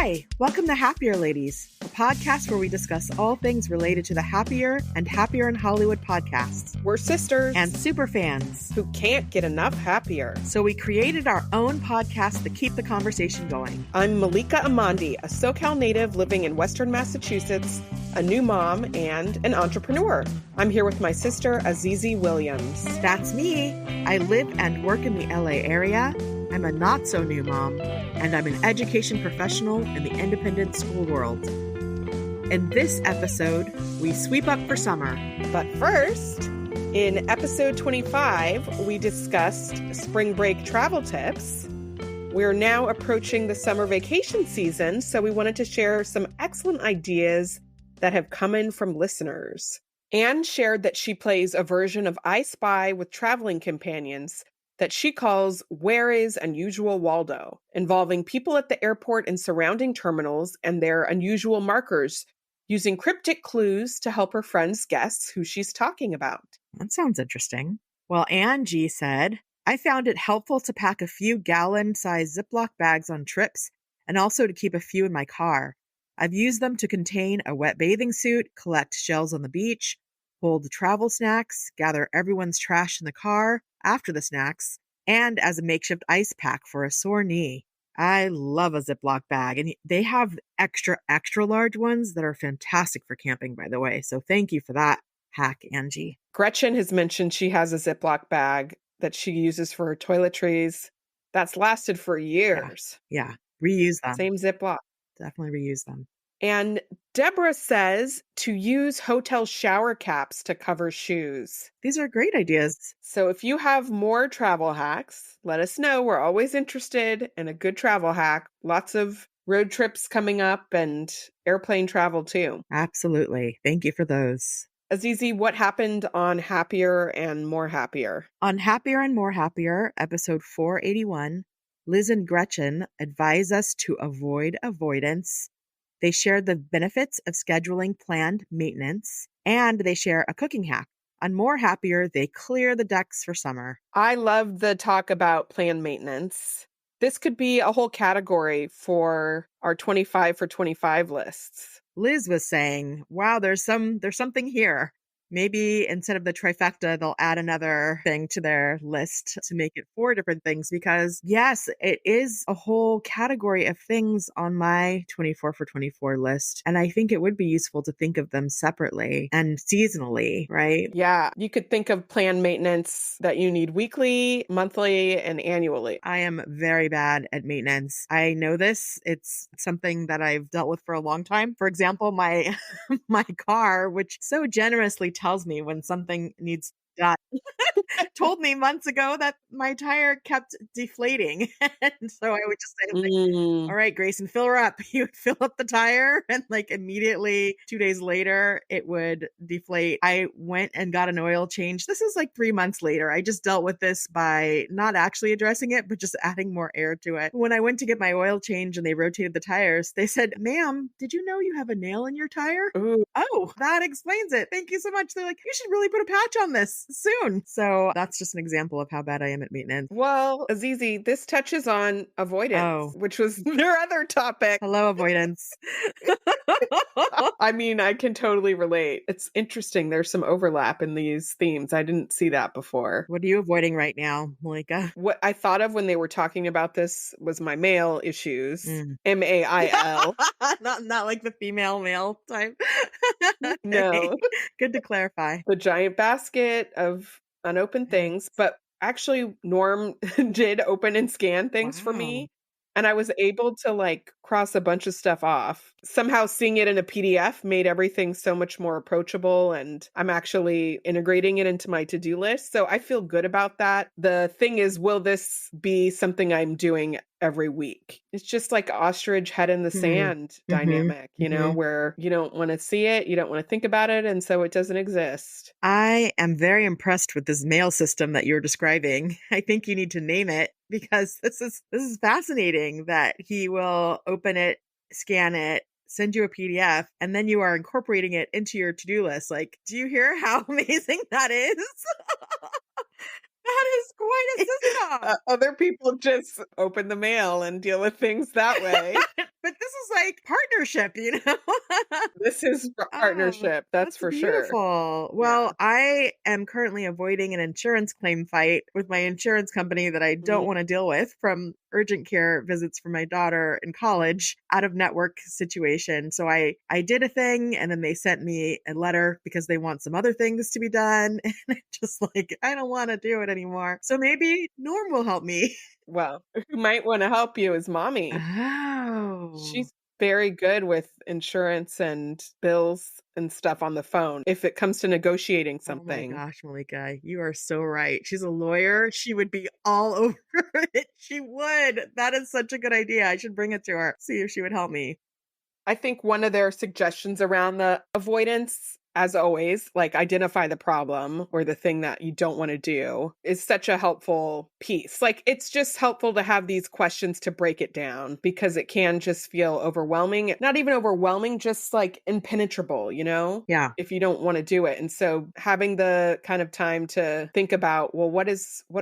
Hi, welcome to Happier Ladies, a podcast where we discuss all things related to the Happier and Happier in Hollywood podcasts. We're sisters And super fans who can't get enough happier. So we created our own podcast to keep the conversation going. I'm Malika Amandi, a SoCal native living in Western Massachusetts, a new mom, and an entrepreneur. I'm here with my sister, Azizi Williams. That's me. I live and work in the LA area. I'm a not-so-new mom, and I'm an education professional in the independent school world. In this episode, we sweep up for summer. But first, in episode 25, we discussed spring break travel tips. We're now approaching the summer vacation season, so we wanted to share some excellent ideas that have come in from listeners. Anne shared that she plays a version of I Spy with traveling companions that she calls Where is Unusual Waldo, involving people at the airport and surrounding terminals and their unusual markers, using cryptic clues to help her friends guess who she's talking about. That sounds interesting. Well, Angie said, I found it helpful to pack a few gallon-sized Ziploc bags on trips and also to keep a few in my car. I've used them to contain a wet bathing suit, collect shells on the beach, hold travel snacks, gather everyone's trash in the car after the snacks, and as a makeshift ice pack for a sore knee. I love a Ziploc bag, and they have extra large ones that are fantastic for camping, by the way. So thank you for that hack, Angie. Gretchen has mentioned she has a Ziploc bag that she uses for her toiletries. That's lasted for years. Yeah. Reuse them. Same Ziploc. Definitely reuse them. And Deborah says to use hotel shower caps to cover shoes. These are great ideas. So if you have more travel hacks, let us know. We're always interested in a good travel hack. Lots of road trips coming up and airplane travel too. Absolutely. Thank you for those. Azizi, what happened on Happier and More Happier? On Happier and More Happier, episode 481, Liz and Gretchen advise us to avoid avoidance. They share the benefits of scheduling planned maintenance, and they share a cooking hack. On More Happier, they clear the decks for summer. I love the talk about planned maintenance. This could be a whole category for our 25 for 25 lists. Liz was saying, wow, there's something here. Maybe instead of the trifecta, they'll add another thing to their list to make it 4 different things because, yes, it is a whole category of things on my 24 for 24 list. And I think it would be useful to think of them separately and seasonally, right? Yeah, you could think of planned maintenance that you need weekly, monthly, and annually. I am very bad at maintenance. I know this. It's something that I've dealt with for a long time. For example, my car, which so generously tells me when something needs done, told me months ago that my tire kept deflating. And so I would just say, all right, Grayson, fill her up. You would fill up the tire and immediately 2 days later, it would deflate. I went and got an oil change. This is 3 months later. I just dealt with this by not actually addressing it, but just adding more air to it. When I went to get my oil change and they rotated the tires, they said, ma'am, did you know you have a nail in your tire? Ooh. Oh, that explains it. Thank you so much. They're like, you should really put a patch on this soon. So that's just an example of how bad I am at maintenance. Well, Azizi, this touches on avoidance, which was their other topic. Hello, avoidance. I mean, I can totally relate. It's interesting. There's some overlap in these themes. I didn't see that before. What are you avoiding right now, Malika? What I thought of when they were talking about this was my mail issues. M-A-I-L. Not like the female male type. No. Good to clarify. The giant basket of unopened things, but actually Norm did open and scan things for me. And I was able to cross a bunch of stuff off. Somehow seeing it in a PDF made everything so much more approachable, and I'm actually integrating it into my to-do list. So I feel good about that. The thing is, will this be something I'm doing every week? It's just like ostrich head in the sand dynamic, you know, where you don't want to see it, you don't want to think about it, and so it doesn't exist. I am very impressed with this mail system that you're describing. I think you need to name it because this is fascinating that he will open it, scan it, send you a PDF, and then you are incorporating it into your to-do list. Do you hear how amazing that is? That is quite a system. Other people just open the mail and deal with things that way. But This is like partnership, you know? This is Oh, partnership, that's that's for sure. beautiful. Yeah. Well, I am currently avoiding an insurance claim fight with my insurance company that I don't Mhm. want to deal with from urgent care visits for my daughter in college, out of network situation. So I did a thing and then they sent me a letter because they want some other things to be done. And I'm just like, I don't want to do it anymore. So maybe Norm will help me. Well, who might wanna help you is mommy. Oh. She's very good with insurance and bills and stuff on the phone if it comes to negotiating Oh my something. gosh, Malika, you are so right. She's a lawyer. She would be all over it. She would. That is such a good idea. I should bring it to her. See if she would help me. I think one of their suggestions around the avoidance, as always, like identify the problem or the thing that you don't want to do, is such a helpful piece. Like it's just helpful to have these questions to break it down because it can just feel overwhelming. Not even overwhelming, just like impenetrable, Yeah. if you don't want to do it. And so having the kind of time to think about, well, what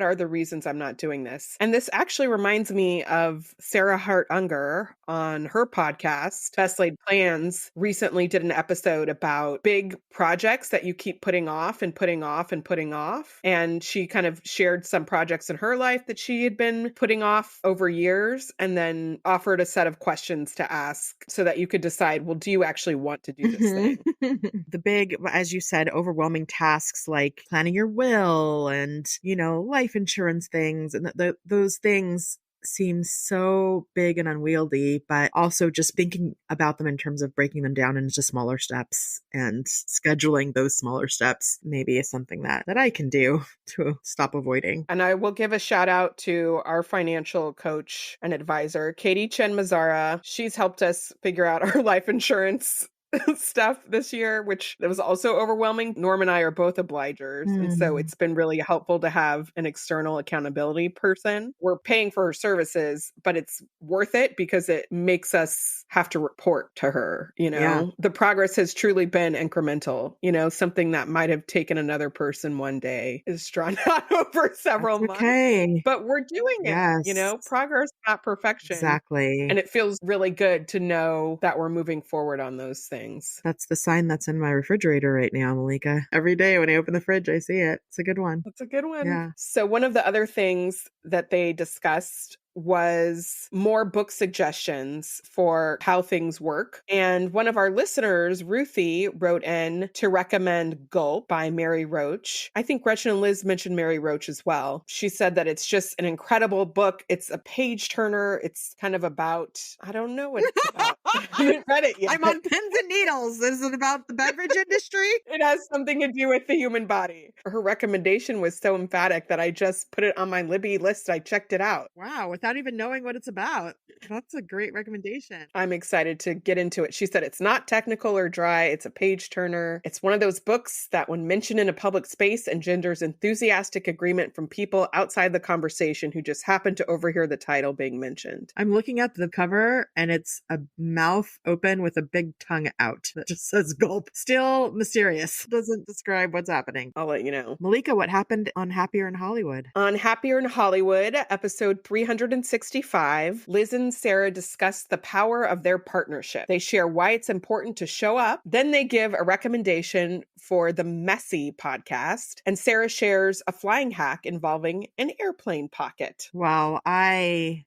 are the reasons I'm not doing this? And this actually reminds me of Sarah Hart Unger on her podcast, Best Laid Plans, recently did an episode about big projects that you keep putting off and putting off and putting off. And she kind of shared some projects in her life that she had been putting off over years and then offered a set of questions to ask so that you could decide, well, do you actually want to do this Mhm. thing? The big, as you said, overwhelming tasks like planning your will and, life insurance things. And those things seem so big and unwieldy, but also just thinking about them in terms of breaking them down into smaller steps and scheduling those smaller steps maybe is something that I can do to stop avoiding. And I will give a shout out to our financial coach and advisor, Katie Chen Mazzara. She's helped us figure out our life insurance stuff this year, which was also overwhelming. Norm and I are both obligers. And so Mm, it's been really helpful to have an external accountability person. We're paying for her services, but it's worth it because it makes us have to report to her. yeah, The progress has truly been incremental. Something that might have taken another person one day is drawn out over several that's months. okay. But we're doing it, Yes, progress, not perfection. exactly. And it feels really good to know that we're moving forward on those things. That's the sign that's in my refrigerator right now, Malika. Every day when I open the fridge, I see it. It's a good one. That's a good one. Yeah. So, one of the other things that they discussed was more book suggestions for how things work. And one of our listeners, Ruthie, wrote in to recommend Gulp by Mary Roach. I think Gretchen and Liz mentioned Mary Roach as well. She said that it's just an incredible book. It's a page turner. It's kind of about, I don't know what it's about. I haven't read it yet. I'm on pins and needles. Is it about the beverage industry? It has something to do with the human body. Her recommendation was so emphatic that I just put it on my Libby list. I checked it out. Wow, without even knowing what it's about. That's a great recommendation. I'm excited to get into it. She said it's not technical or dry, it's a page turner. It's one of those books that, when mentioned in a public space, engenders enthusiastic agreement from people outside the conversation who just happen to overhear the title being mentioned. I'm looking at the cover and it's a mouth open with a big tongue out that just says gulp. Still mysterious. Doesn't describe what's happening. I'll let you know. Malika, what happened on Happier in Hollywood? On Happier in Hollywood, episode 365, Liz and Sarah discuss the power of their partnership. They share why it's important to show up. Then they give a recommendation for the Messy podcast. And Sarah shares a flying hack involving an airplane pocket. Wow,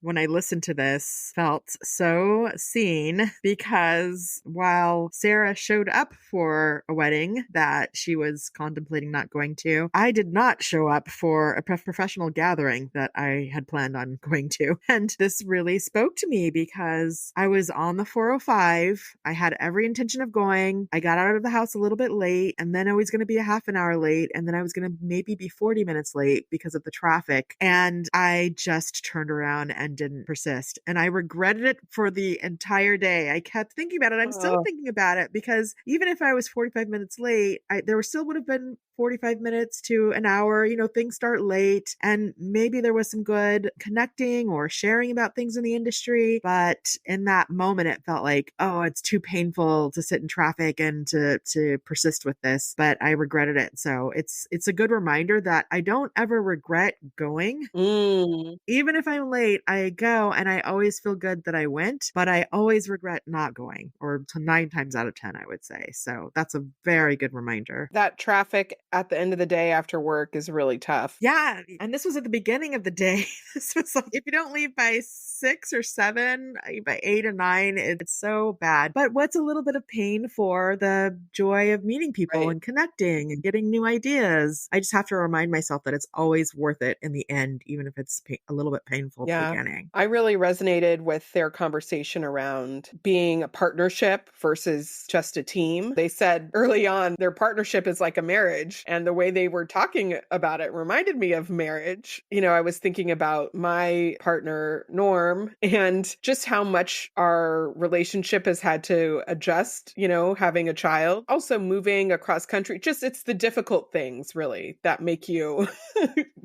when I listened to this, felt so seen because while Sarah showed up for a wedding that she was contemplating not going to, I did not show up for a professional gathering that I had planned on going to. And this really spoke to me because I was on the 405. I had every intention of going. I got out of the house a little bit late, and then I was going to be a half an hour late, and then I was going to maybe be 40 minutes late because of the traffic. And I just turned around and didn't persist. And I regretted it for the entire day. I kept thinking about it. I'm still Oh, thinking about it because even if I was 45 minutes late, there still would have been 45 minutes to an hour, things start late, and maybe there was some good connecting or sharing about things in the industry. But in that moment, it felt like, oh, it's too painful to sit in traffic and to persist with this. But I regretted it. So it's a good reminder that I don't ever regret going. Mm. Even if I'm late, I go and I always feel good that I went, but I always regret not going, or to 9 times out of 10, I would say. So that's a very good reminder. That traffic at the end of the day after work is really tough. Yeah. And this was at the beginning of the day. This was like, if you don't leave by 6 or 7, by 8 or 9, it's so bad. But what's a little bit of pain for the joy of meeting people Right. and connecting and getting new ideas? I just have to remind myself that it's always worth it in the end, even if it's a little bit painful at the Yeah. beginning. I really resonated with their conversation around being a partnership versus just a team. They said early on their partnership is like a marriage, and the way they were talking about it reminded me of marriage. I was thinking about my partner, Norm, and just how much our relationship has had to adjust, having a child, also moving across country. Just it's the difficult things really that make you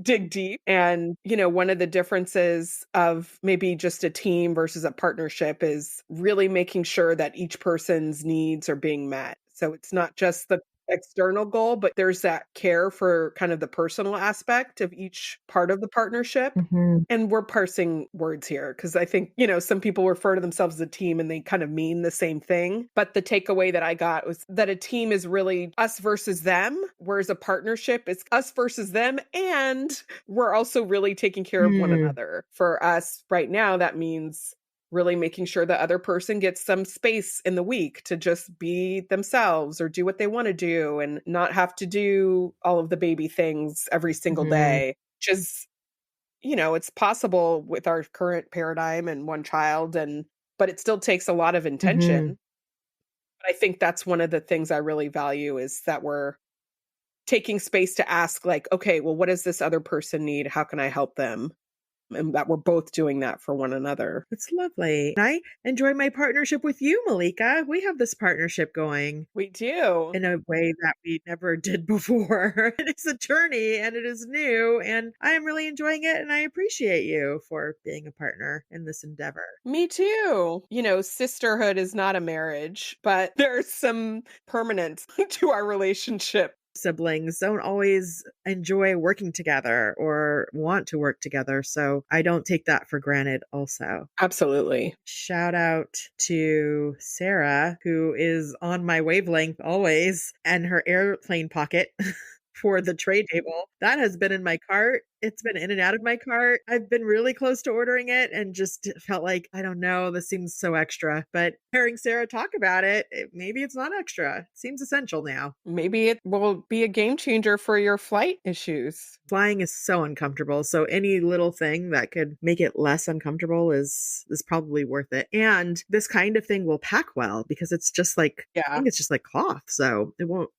dig deep. And, one of the differences of maybe just a team versus a partnership is really making sure that each person's needs are being met. So it's not just the external goal, but there's that care for kind of the personal aspect of each part of the partnership. Mhm. And we're parsing words here because I think, some people refer to themselves as a team and they kind of mean the same thing. But the takeaway that I got was that a team is really us versus them, whereas a partnership is us versus them. And we're also really taking care of one Mm. another. For us right now, that means really making sure the other person gets some space in the week to just be themselves or do what they want to do and not have to do all of the baby things every single Mhm. day, which is it's possible with our current paradigm and one child but it still takes a lot of Mhm. intention. But I think that's one of the things I really value is that we're taking space to ask like, okay, well, what does this other person need? How can I help them? And that we're both doing that for one another. It's lovely. I enjoy my partnership with you, Malika. We have this partnership going We do. in a way that we never did before. It is a journey and it is new, and I am really enjoying it. And I appreciate you for being a partner in this endeavor. Me too. Sisterhood is not a marriage, but there's some permanence to our relationship. Siblings don't always enjoy working together or want to work together. So I don't take that for granted, also. Absolutely. Shout out to Sarah, who is on my wavelength always, and her airplane pocket for the tray table. That has been in my cart. It's been in and out of my cart. I've been really close to ordering it and just felt like, I don't know, this seems so extra. But hearing Sarah talk about it, maybe it's not extra. It seems essential now. Maybe it will be a game changer for your flight issues. Flying is so uncomfortable. So any little thing that could make it less uncomfortable is probably worth it. And this kind of thing will pack well because it's just like, I Yeah. think it's just like cloth. So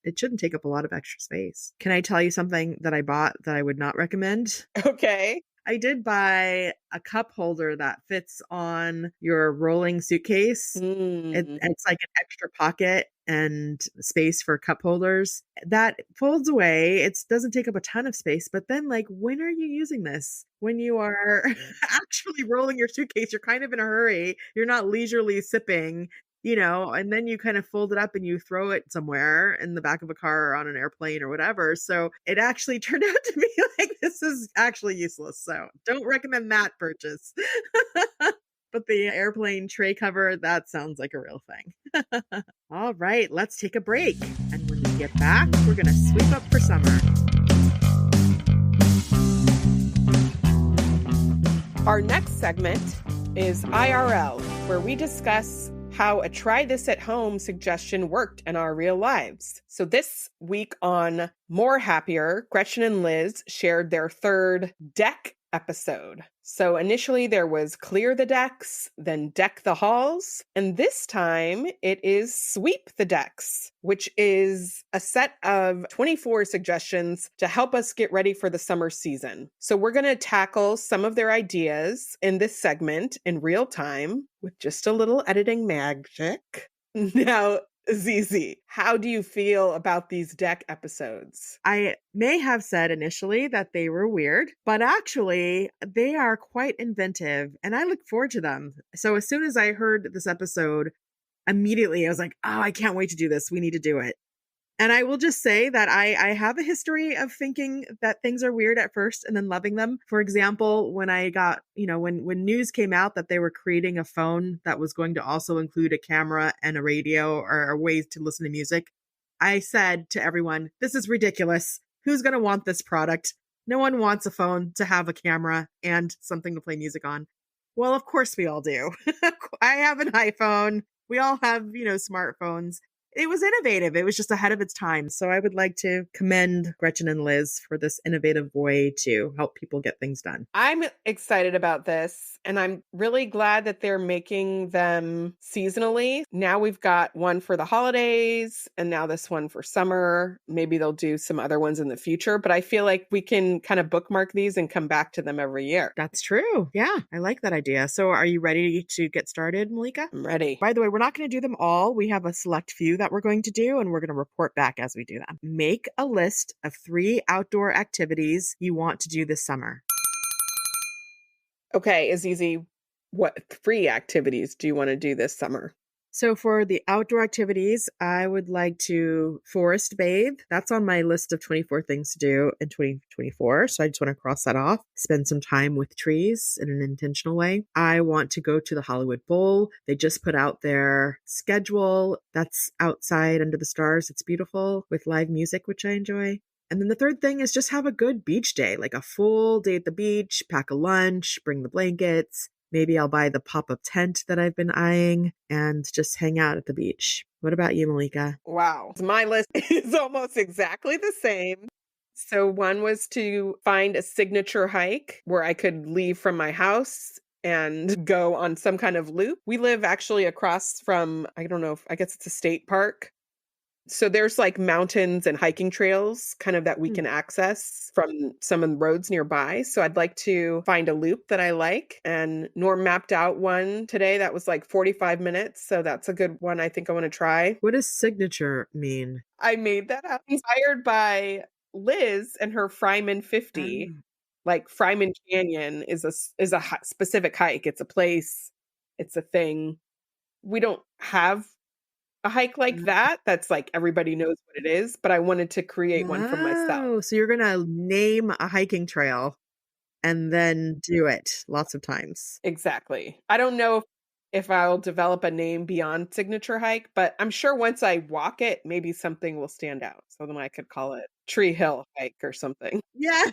it shouldn't take up a lot of extra space. Can I tell you something that I bought that I would not recommend? Okay. I did buy a cup holder that fits on your rolling suitcase. Mm. It's like an extra pocket and space for cup holders that folds away. It doesn't take up a ton of space, but then like, when are you using this? When you are actually rolling your suitcase, you're kind of in a hurry. You're not leisurely sipping, and then you kind of fold it up and you throw it somewhere in the back of a car or on an airplane or whatever. So it actually turned out to be like, this is actually useless. So don't recommend that purchase. But the airplane tray cover, that sounds like a real thing. All right, let's take a break. And when we get back, we're going to sweep up for summer. Our next segment is IRL, where we discuss how a try this at home suggestion worked in our real lives. So this week on More Happier, Gretchen and Liz shared their third deck episode. So initially there was clear the decks, then deck the halls, and this time it is sweep the decks, which is a set of 24 suggestions to help us get ready for the summer season. So we're going to tackle some of their ideas in this segment in real time with just a little editing magic. Now, Zizi, how do you feel about these deck episodes? I may have said initially that they were weird, but actually, they are quite inventive and I look forward to them. So as soon as I heard this episode, immediately I was like, oh, I can't wait to do this. We need to do it. And I will just say that I have a history of thinking that things are weird at first and then loving them. For example, when I got, when news came out that they were creating a phone that was going to also include a camera and a radio or ways to listen to music, I said to everyone, this is ridiculous. Who's going to want this product? No one wants a phone to have a camera and something to play music on. Well, of course we all do. I have an iPhone. We all have, smartphones. It was innovative. It was just ahead of its time. So I would like to commend Gretchen and Liz for this innovative way to help people get things done. I'm excited about this, and I'm really glad that they're making them seasonally. Now we've got one for the holidays, and now this one for summer. Maybe they'll do some other ones in the future, but I feel like we can kind of bookmark these and come back to them every year. That's true. Yeah, I like that idea. So are you ready to get started, Malika? I'm ready. By the way, we're not going to do them all. We have a select few that we're going to do, and we're going to report back as we do them. Make a list of 3 outdoor activities you want to do this summer. Okay, Azizi, what 3 activities do you want to do this summer? So for the outdoor activities, I would like to forest bathe. That's on my list of 24 things to do in 2024. So I just want to cross that off. Spend some time with trees in an intentional way. I want to go to the Hollywood Bowl. They just put out their schedule. That's outside under the stars. It's beautiful with live music, which I enjoy. And then the third thing is just have a good beach day, like a full day at the beach, pack a lunch, bring the blankets. Maybe I'll buy the pop-up tent that I've been eyeing and just hang out at the beach. What about you, Malika? Wow. My list is almost exactly the same. So one was to find a signature hike where I could leave from my house and go on some kind of loop. We live actually across from, I don't know, I guess it's a state park. So there's like mountains and hiking trails kind of that we can access from some of the roads nearby. So I'd like to find a loop that I like. And Norm mapped out one today that was like 45 minutes. So that's a good one I think I want to try. What does signature mean? I made that up. Inspired by Liz and her Fryman 50. Like Fryman Canyon is a specific hike. It's a place. It's a thing. We don't have a hike like that. That's like everybody knows what it is, but I wanted to create one for myself. Oh, so you're going to name a hiking trail and then do it lots of times. Exactly. I don't know if I'll develop a name beyond signature hike, but I'm sure once I walk it, maybe something will stand out. So then I could call it Tree Hill Hike or something. Yes,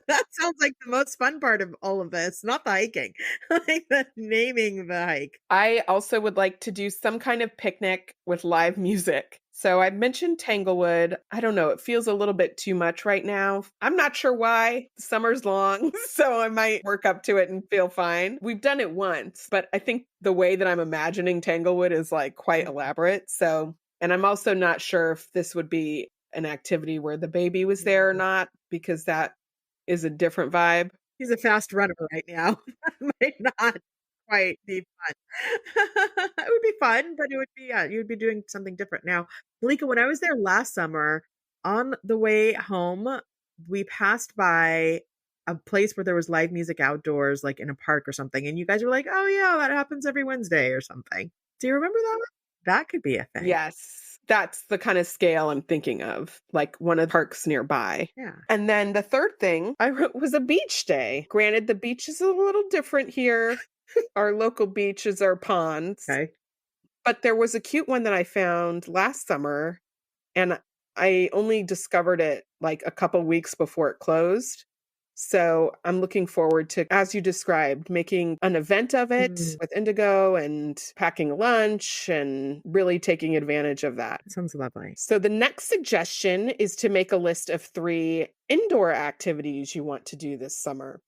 that sounds like the most fun part of all of this, not the hiking, like the naming the hike. I also would like to do some kind of picnic with live music. So I mentioned Tanglewood. I don't know. It feels a little bit too much right now. I'm not sure why. Summer's long, so I might work up to it and feel fine. We've done it once, but I think the way that I'm imagining Tanglewood is like quite elaborate. So, and I'm also not sure if this would be an activity where the baby was there or not, because that is a different vibe. He's a fast runner right now. Might not quite be fun. It would be fun, but it would be, yeah, you would be doing something different. Now, Malika, when I was there last summer, on the way home, we passed by a place where there was live music outdoors, like in a park or something. And you guys were like, oh, yeah, that happens every Wednesday or something. Do you remember that? That could be a thing. Yes. That's the kind of scale I'm thinking of, like one of the parks nearby. Yeah. And then the third thing I wrote was a beach day. Granted, the beach is a little different here. Our local beaches are ponds. Okay. But there was a cute one that I found last summer, and I only discovered it like a couple weeks before it closed. So I'm looking forward to, as you described, making an event of it with Indigo and packing lunch and really taking advantage of that. Sounds lovely. So the next suggestion is to make a list of 3 indoor activities you want to do this summer.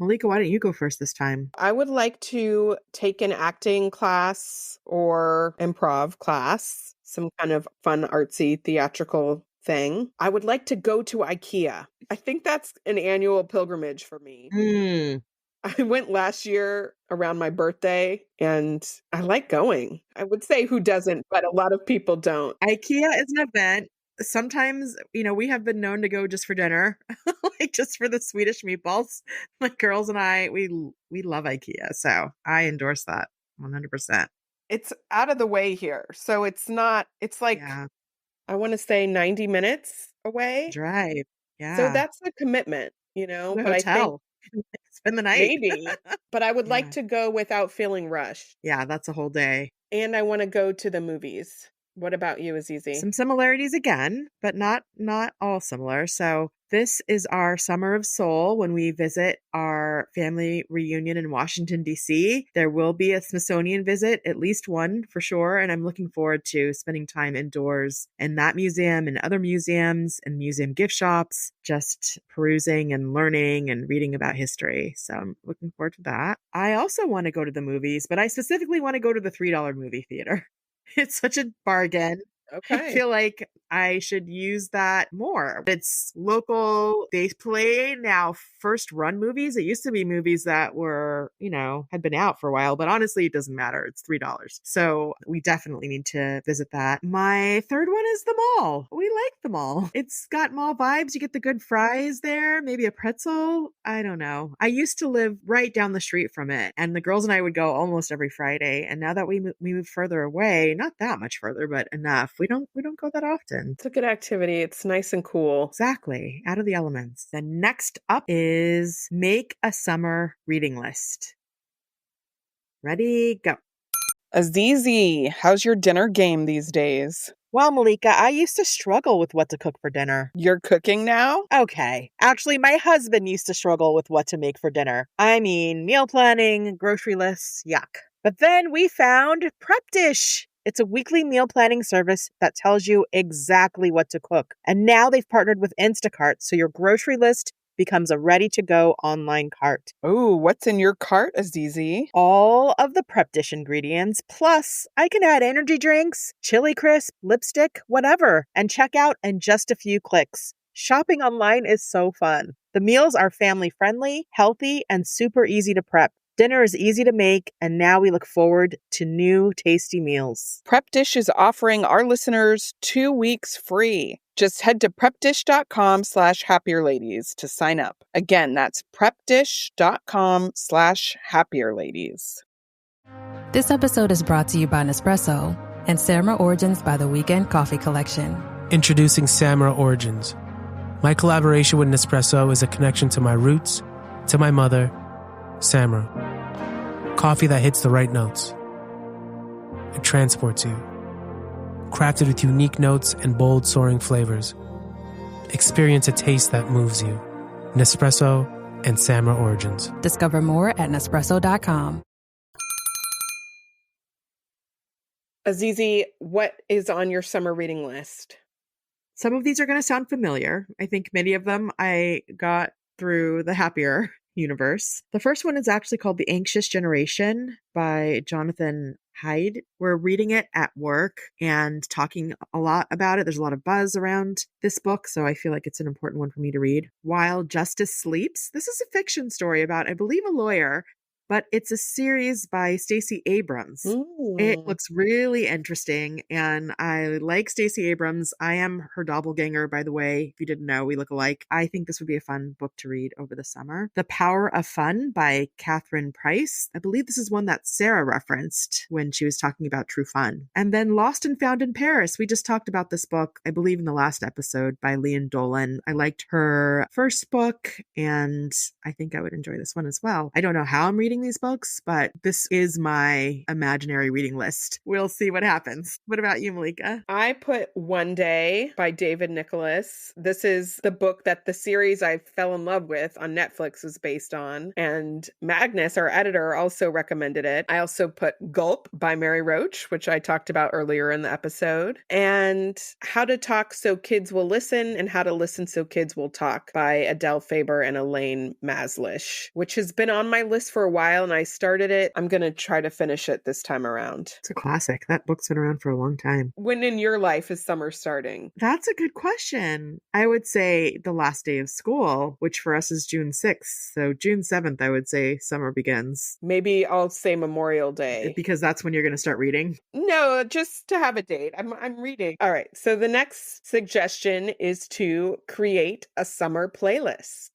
Malika, why don't you go first this time? I would like to take an acting class or improv class, some kind of fun, artsy, theatrical thing. I would like to go to IKEA. I think that's an annual pilgrimage for me. I went last year around my birthday and I like going. I would say who doesn't, but a lot of people don't. IKEA is an event. Sometimes, we have been known to go just for dinner, like just for the Swedish meatballs. My girls and I, we love IKEA, so I endorse that 100%. It's out of the way here. So it's not, it's like, Yeah, I want to say 90 minutes away. drive. So Yeah, that's a commitment, to a but I think hotel. Spend the night. maybe, but I would like Yeah. to go without feeling rushed. Yeah, that's a whole day. And I want to go to the movies. What about you, Azizi? Some similarities again, but not all similar. So this is our Summer of Soul when we visit our family reunion in Washington, D.C. There will be a Smithsonian visit, at least one for sure. And I'm looking forward to spending time indoors in that museum and other museums and museum gift shops, just perusing and learning and reading about history. So I'm looking forward to that. I also want to go to the movies, but I specifically want to go to the $3 movie theater. It's such a bargain. I Okay. feel like I should use that more. It's local. They play now first run movies. It used to be movies that were, had been out for a while, but honestly, it doesn't matter. It's $3. So we definitely need to visit that. My third one is the mall. We like the mall. It's got mall vibes. You get the good fries there, maybe a pretzel. I don't know. I used to live right down the street from it, and the girls and I would go almost every Friday. And now that we moved further away, not that much further, but enough, we don't go that often. It's a good activity. It's nice and cool. Exactly. Out of the elements. The next up is make a summer reading list. Ready, go. Azizi, how's your dinner game these days? Well, Malika, I used to struggle with what to cook for dinner. You're cooking now? Okay. Actually, my husband used to struggle with what to make for dinner. I mean, meal planning, grocery lists, yuck. But then we found Prep Dish. It's a weekly meal planning service that tells you exactly what to cook. And now they've partnered with Instacart, so your grocery list becomes a ready-to-go online cart. Oh, what's in your cart, Azizi? All of the Prep Dish ingredients, plus I can add energy drinks, chili crisp, lipstick, whatever, and check out in just a few clicks. Shopping online is so fun. The meals are family-friendly, healthy, and super easy to prep. Dinner is easy to make, and now we look forward to new tasty meals. Prep Dish is offering our listeners 2 weeks free. Just head to prepdish.com/happierladies to sign up. Again, that's prepdish.com/happierladies. This episode is brought to you by Nespresso and Samra Origins by the Weekend Coffee Collection. Introducing Samra Origins. My collaboration with Nespresso is a connection to my roots, to my mother, Samra. Coffee that hits the right notes. It transports you. Crafted with unique notes and bold soaring flavors. Experience a taste that moves you. Nespresso and Samra Origins. Discover more at Nespresso.com. Azizi, what is on your summer reading list? Some of these are going to sound familiar. I think many of them I got through the Happier universe. The first one is actually called The Anxious Generation by Jonathan Haidt. We're reading it at work and talking a lot about it. There's a lot of buzz around this book, so I feel like it's an important one for me to read. While Justice Sleeps. This is a fiction story about, I believe, a lawyer, but it's a series by Stacey Abrams. It looks really interesting, and I like Stacey Abrams. I am her doppelganger, by the way. If you didn't know, we look alike. I think this would be a fun book to read over the summer. The Power of Fun by Catherine Price. I believe this is one that Sarah referenced when she was talking about True Fun. And then Lost and Found in Paris. We just talked about this book, I believe, in the last episode by Leon Dolan. I liked her first book, and I think I would enjoy this one as well. I don't know how I'm reading these books, but this is my imaginary reading list. We'll see what happens. What about you, Malika? I put One Day by David Nicholas. This is the book that the series I fell in love with on Netflix is based on. And Magnus, our editor, also recommended it. I also put Gulp by Mary Roach, which I talked about earlier in the episode. And How to Talk So Kids Will Listen and How to Listen So Kids Will Talk by Adele Faber and Elaine Maslish, which has been on my list for a while. while and I started it. I'm going to try to finish it this time around. It's a classic. That book's been around for a long time. When in your life is summer starting? That's a good question. I would say the last day of school, which for us is June 6th. So June 7th, I would say summer begins. Maybe I'll say Memorial Day. Because that's when you're going to start reading? No, just to have a date. I'm reading. All right. So the next suggestion is to create a summer playlist.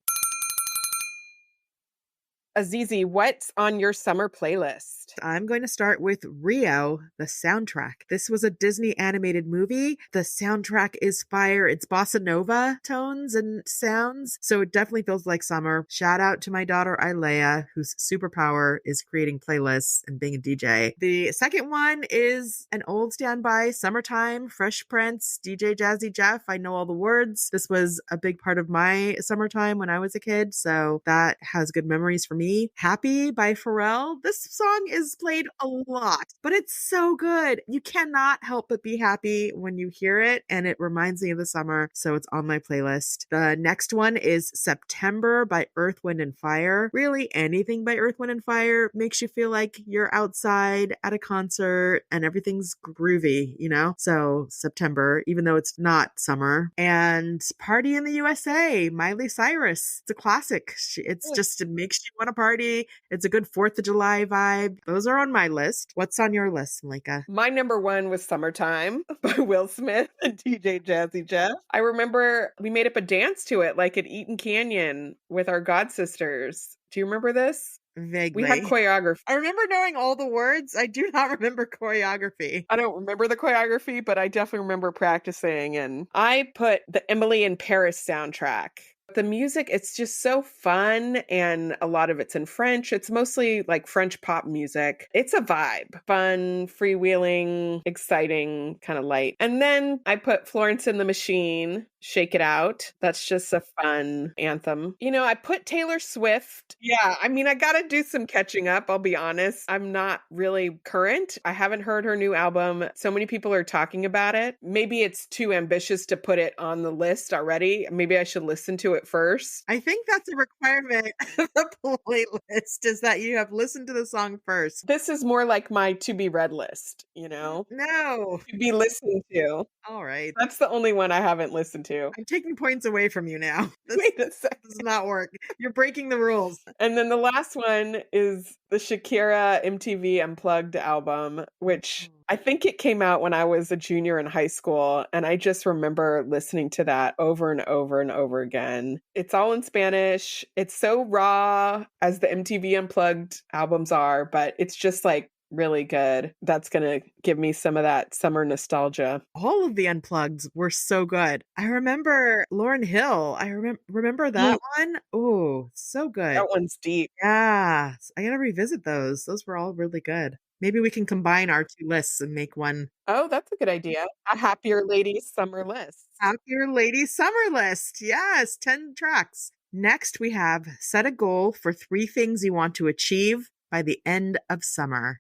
Azizi, what's on your summer playlist? I'm going to start with Rio, the soundtrack. This was a Disney animated movie. The soundtrack is fire. It's bossa nova tones and sounds, so it definitely feels like summer. Shout out to my daughter Ilea, whose superpower is creating playlists and being a DJ. The second one is an old standby, Summertime, Fresh Prince, DJ Jazzy Jeff. I know all the words. This was a big part of my summertime when I was a kid, so that has good memories for me. Happy by Pharrell. This song is played a lot, but it's so good. You cannot help but be happy when you hear it, and it reminds me of the summer, so it's on my playlist. The next one is September by Earth, Wind, and Fire. Really, anything by Earth, Wind, and Fire makes you feel like you're outside at a concert and everything's groovy, you know? So September, even though it's not summer. And Party in the USA, Miley Cyrus. It's a classic. It's just, it makes you want to party. It's a good 4th of July vibe. Those are on my list. What's on your list, Malika? My number one was Summertime by Will Smith and DJ Jazzy Jeff. I remember we made up a dance to it, like at Eaton Canyon with our god sisters. Do you remember this? Vaguely. We had choreography. I remember knowing all the words. I do not remember choreography. I don't remember the choreography, but I definitely remember practicing. And I put the Emily in Paris soundtrack. The music, it's just so fun, and a lot of it's in French. It's mostly like French pop music. It's a vibe. Fun, freewheeling, exciting, kind of light. And then I put Florence and the Machine, Shake It Out. That's just a fun anthem. You know, I put Taylor Swift. Yeah, I mean, I gotta do some catching up, I'll be honest. I'm not really current. I haven't heard her new album. So many people are talking about it. Maybe it's too ambitious to put it on the list already. Maybe I should listen to it first. I think that's a requirement of the playlist, is that you have listened to the song first. This is more like my to be read list, you know? No. To be listened to. All right. That's the only one I haven't listened to. I'm taking points away from you now. Wait a second. This does not work. You're breaking the rules. And then the last one is the Shakira MTV Unplugged album, which I think it came out when I was a junior in high school. And I just remember listening to that over and over and over again. It's all in Spanish. It's so raw as the MTV Unplugged albums are, but it's just like really good. That's going to give me some of that summer nostalgia. All of the Unplugged were so good. I remember Lauryn Hill. I remember that one. Oh, so good. That one's deep. Yeah. I got to revisit those. Those were all really good. Maybe we can combine our two lists and make one. Oh, that's a good idea. A Happier Ladies summer list. Happier Ladies summer list. Yes, 10 tracks. Next, we have set a goal for 3 things you want to achieve by the end of summer.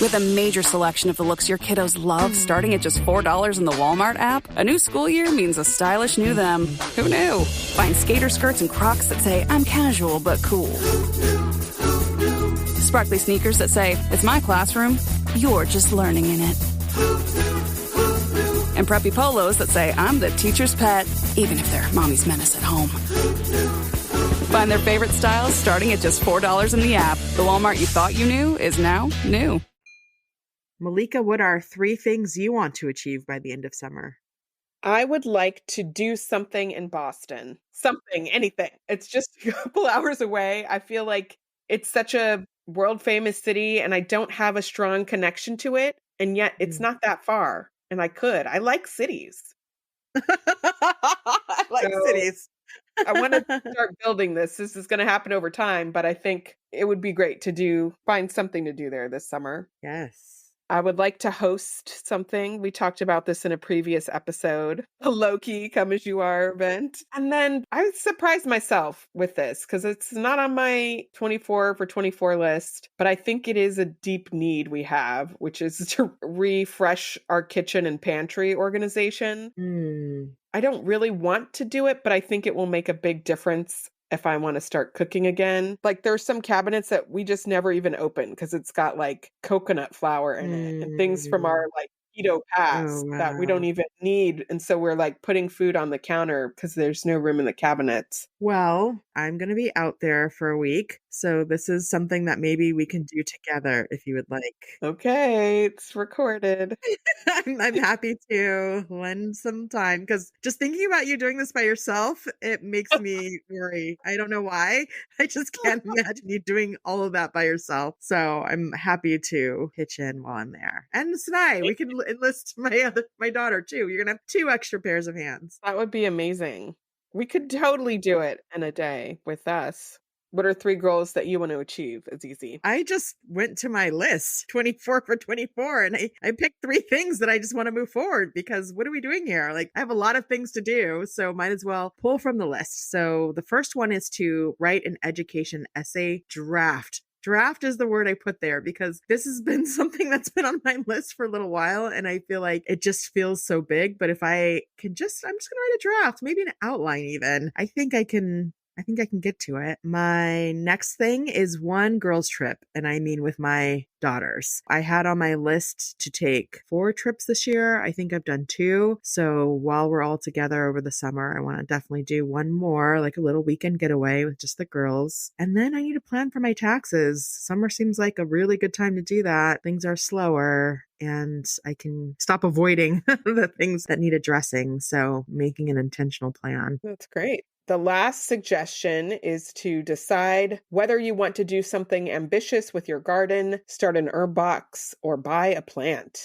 With a major selection of the looks your kiddos love starting at just $4 in the Walmart app, a new school year means a stylish new them. Who knew? Find skater skirts and Crocs that say, I'm casual but cool. Sparkly sneakers that say, it's my classroom, you're just learning in it. And preppy polos that say, I'm the teacher's pet, even if they're mommy's menace at home. Find their favorite styles starting at just $4 in the app. The Walmart you thought you knew is now new. Malika, what are 3 things you want to achieve by the end of summer? I would like to do something in Boston. Something, anything. It's just a couple hours away. I feel like it's such a world famous city and I don't have a strong connection to it. And yet it's not that far. And I could. I like cities. I like cities. I want to start building this. This is going to happen over time, but I think it would be great to find something to do there this summer. Yes. I would like to host something. We talked about this in a previous episode, a low-key come as you are event. And then I surprised myself with this because it's not on my 24 for 24 list, but I think it is a deep need we have, which is to refresh our kitchen and pantry organization. I don't really want to do it, but I think it will make a big difference if I want to start cooking again. Like there's some cabinets that we just never even open because it's got like coconut flour in it and things from Mm. our like keto Oh, past that we don't wow. even need. And so we're like putting food on the counter because there's no room in the cabinets. Well, I'm going to be out there for a week, so this is something that maybe we can do together if you would like. Okay, it's recorded. I'm happy to lend some time because just thinking about you doing this by yourself, it makes me worry. I don't know why. I just can't imagine you doing all of that by yourself. So I'm happy to pitch in while I'm there. And Sinai, we can enlist my daughter too. You're gonna have two extra pairs of hands. That would be amazing. We could totally do it in a day with us. What are 3 goals that you want to achieve? It's easy. I just went to my list, 24 for 24, and I picked 3 things that I just want to move forward because what are we doing here? Like, I have a lot of things to do, so might as well pull from the list. So, the first one is to write an education essay draft. Draft is the word I put there because this has been something that's been on my list for a little while, and I feel like it just feels so big. But if I can I'm just gonna write a draft, maybe an outline even. I think I can get to it. My next thing is one girls' trip, and I mean with my daughters. I had on my list to take 4 trips this year. I think I've done 2. So while we're all together over the summer, I want to definitely do one more, like a little weekend getaway with just the girls. And then I need to plan for my taxes. Summer seems like a really good time to do that. Things are slower and I can stop avoiding the things that need addressing. So making an intentional plan. That's great. The last suggestion is to decide whether you want to do something ambitious with your garden, start an herb box, or buy a plant.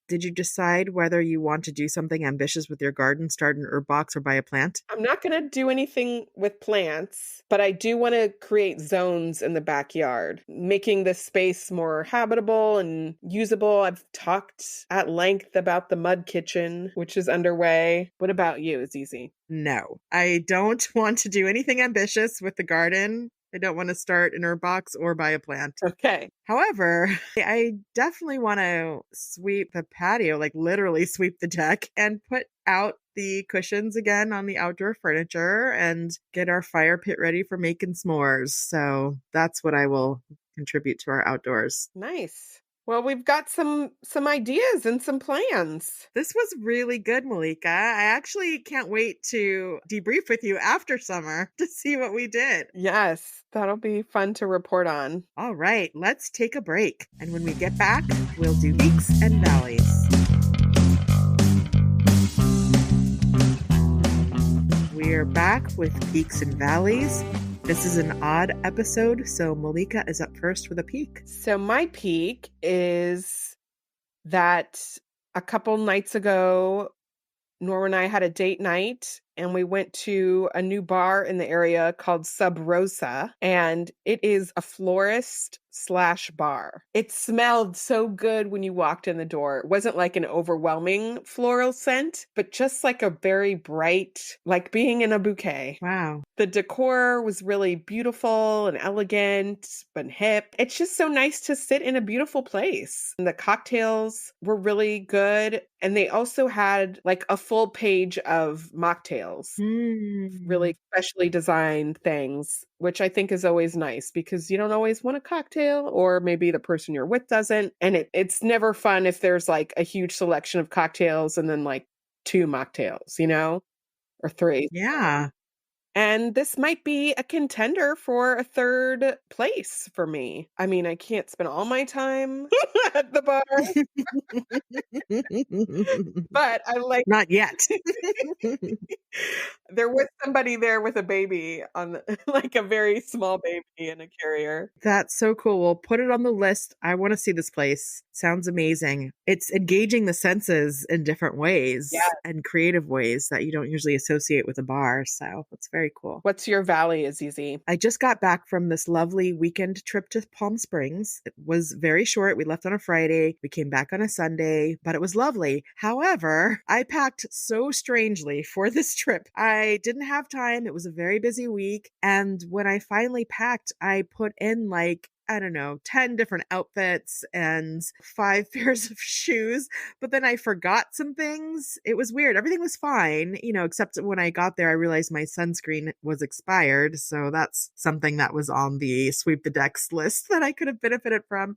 Did you decide whether you want to do something ambitious with your garden, start an herb box, or buy a plant? I'm not going to do anything with plants, but I do want to create zones in the backyard, making the space more habitable and usable. I've talked at length about the mud kitchen, which is underway. What about you, Azizi? No, I don't want to do anything ambitious with the garden. I don't want to start an herb box or buy a plant. Okay. However, I definitely want to sweep the patio, like literally sweep the deck and put out the cushions again on the outdoor furniture and get our fire pit ready for making s'mores. So that's what I will contribute to our outdoors. Nice. Well, we've got some ideas and some plans. This was really good, Malika. I actually can't wait to debrief with you after summer to see what we did. Yes, that'll be fun to report on. All right, let's take a break. And when we get back, we'll do peaks and valleys. We're back with peaks and valleys. This is an odd episode, so Malika is up first with a peak. So my peak is that a couple nights ago, Norma and I had a date night and we went to a new bar in the area called Sub Rosa, and it is a florist/bar. It smelled so good when you walked in the door. It wasn't like an overwhelming floral scent, but just like a very bright, like being in a bouquet. Wow. The decor was really beautiful and elegant, but hip. It's just so nice to sit in a beautiful place. And the cocktails were really good. And they also had like a full page of mocktails, really specially designed things, which I think is always nice because you don't always want a cocktail, or maybe the person you're with doesn't. And it's never fun if there's like a huge selection of cocktails and then like 2 mocktails, or 3. Yeah. And this might be a contender for a 3rd place for me. I mean, I can't spend all my time at the bar, but I like Not yet. there was somebody there with a baby on like a very small baby in a carrier. That's so cool. We'll put it on the list. I want to see this place. Sounds amazing. It's engaging the senses in different ways and creative ways that you don't usually associate with a bar. So it's very cool. What's your valley, Azizi? I just got back from this lovely weekend trip to Palm Springs. It was very short. We left on a Friday. We came back on a Sunday, but it was lovely. However, I packed so strangely for this trip. I didn't have time. It was a very busy week. And when I finally packed, I put in like I don't know, 10 different outfits and 5 pairs of shoes, but then I forgot some things. It was weird. Everything was fine, except when I got there, I realized my sunscreen was expired. So that's something that was on the sweep the decks list that I could have benefited from.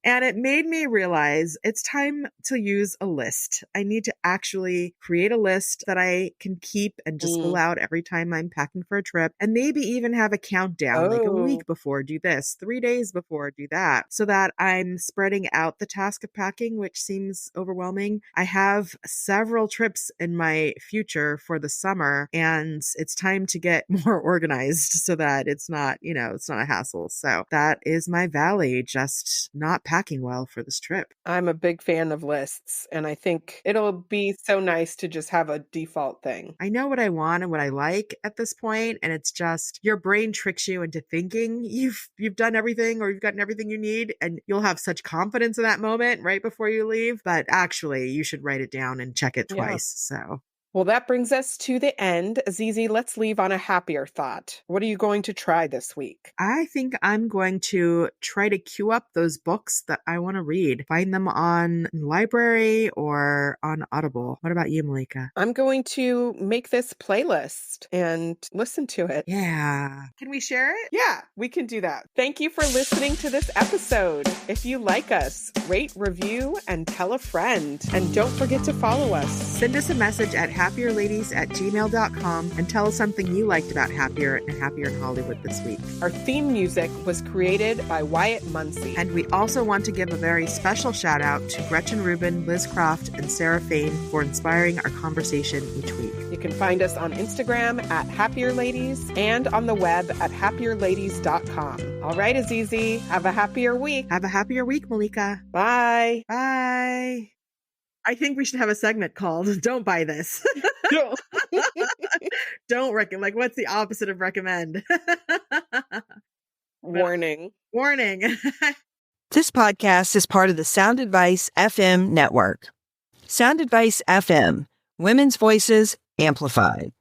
And it made me realize it's time to use a list. I need to actually create a list that I can keep and just pull out every time I'm packing for a trip, and maybe even have a countdown, like a week before, do this, 3 days before, do that, so that I'm spreading out the task of packing, which seems overwhelming. I have several trips in my future for the summer, and it's time to get more organized so that it's not, it's not a hassle. So that is my valley, just not packing well for this trip. I'm a big fan of lists, and I think it'll be so nice to just have a default thing. I know what I want and what I like at this point, and it's just your brain tricks you into thinking you've done everything or you've gotten everything you need, and you'll have such confidence in that moment right before you leave, but actually you should write it down and check it twice. So well, that brings us to the end. Azizi, let's leave on a happier thought. What are you going to try this week? I think I'm going to try to queue up those books that I want to read. Find them on library or on Audible. What about you, Malika? I'm going to make this playlist and listen to it. Yeah. Can we share it? Yeah, we can do that. Thank you for listening to this episode. If you like us, rate, review, and tell a friend. And don't forget to follow us. Send us a message at happierladies@gmail.com and tell us something you liked about Happier and Happier in Hollywood this week. Our theme music was created by Wyatt Muncie. And we also want to give a very special shout out to Gretchen Rubin, Liz Croft, and Sarah Fain for inspiring our conversation each week. You can find us on Instagram at happierladies and on the web at happierladies.com. All right, Azizi, have a happier week. Have a happier week, Malika. Bye. Bye. I think we should have a segment called Don't Buy This. Don't recommend. Like, what's the opposite of recommend? Warning. Warning. This podcast is part of the Sound Advice FM network. Sound Advice FM, women's voices amplified.